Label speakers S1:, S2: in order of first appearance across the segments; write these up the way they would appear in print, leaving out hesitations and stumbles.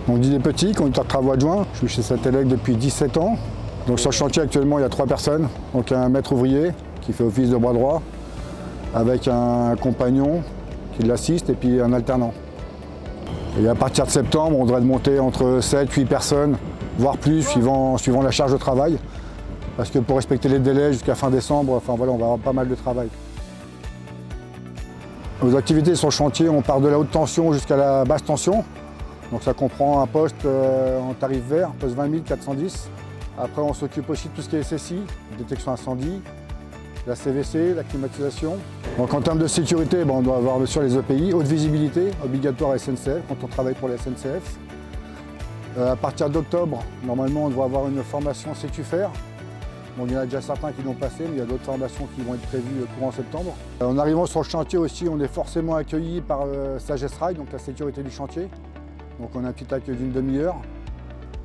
S1: On dit des petits, conducteur de travaux adjoint. Je suis chez Satellec depuis 17 ans. Donc sur le chantier actuellement il y a 3 personnes. Donc un maître ouvrier qui fait office de bras droit, avec un compagnon qui l'assiste et puis un alternant. Et à partir de septembre, on devrait monter entre 7-8 personnes, voire plus, suivant la charge de travail. Parce que pour respecter les délais jusqu'à fin décembre, enfin voilà, on va avoir pas mal de travail. Aux activités sur le chantier, on part de la haute tension jusqu'à la basse tension. Donc ça comprend un poste en tarif vert, poste 20 410. Après, on s'occupe aussi de tout ce qui est SSI, détection incendie, la CVC, la climatisation. Donc en termes de sécurité, on doit avoir bien sûr les EPI, haute visibilité, obligatoire à SNCF quand on travaille pour la SNCF. À partir d'octobre, normalement, on doit avoir une formation sécufère. Donc, il y en a déjà certains qui l'ont passé, mais il y a d'autres formations qui vont être prévues courant septembre. En arrivant sur le chantier aussi, on est forcément accueilli par Sagesse Ride, donc la sécurité du chantier. Donc on a un petit accueil d'une demi-heure.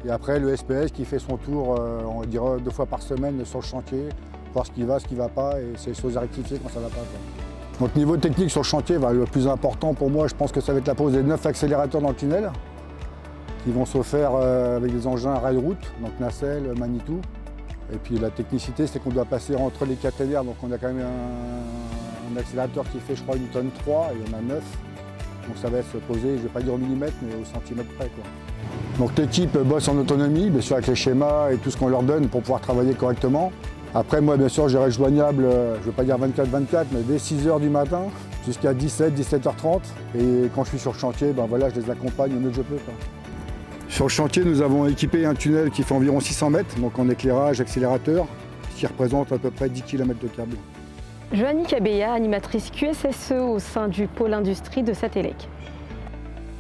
S1: Et après le SPS qui fait son tour, on dirait 2 fois par semaine sur le chantier, voir ce qui va pas et c'est les choses à rectifier quand ça ne va pas. Donc niveau technique sur le chantier, le plus important pour moi, je pense que ça va être la pose des 9 accélérateurs dans le tunnel, qui vont se faire avec des engins rail-route, donc nacelle, Manitou. Et puis la technicité, c'est qu'on doit passer entre les caténaires, donc on a quand même un accélérateur qui fait je crois 1,3 tonne et il y en a 9. Donc ça va se poser, je ne vais pas dire au millimètre, mais au centimètre près, quoi. Donc l'équipe bosse en autonomie, bien sûr avec les schémas et tout ce qu'on leur donne pour pouvoir travailler correctement. Après moi bien sûr je reste joignable, je ne vais pas dire 24-24, mais dès 6 h du matin jusqu'à 17-17 h 30. Et quand je suis sur le chantier, voilà, je les accompagne au mieux que je peux, quoi. Sur le chantier, nous avons équipé un tunnel qui fait environ 600 mètres, donc en éclairage, accélérateur, ce qui représente à peu près 10 km de câble.
S2: Joanny Cabella, animatrice QSSE au sein du pôle industrie de Satellec.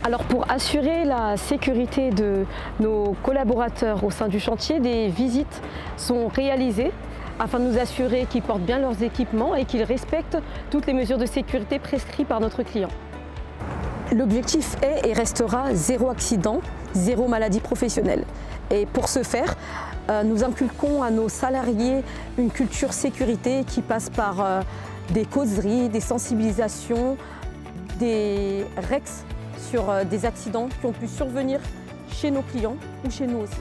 S2: Alors pour assurer la sécurité de nos collaborateurs au sein du chantier, des visites sont réalisées afin de nous assurer qu'ils portent bien leurs équipements et qu'ils respectent toutes les mesures de sécurité prescrites par notre client. L'objectif est et restera 0 accident, 0 maladie professionnelle. Et pour ce faire, nous inculquons à nos salariés une culture sécurité qui passe par des causeries, des sensibilisations, des REX sur des accidents qui ont pu survenir chez nos clients ou chez nous aussi.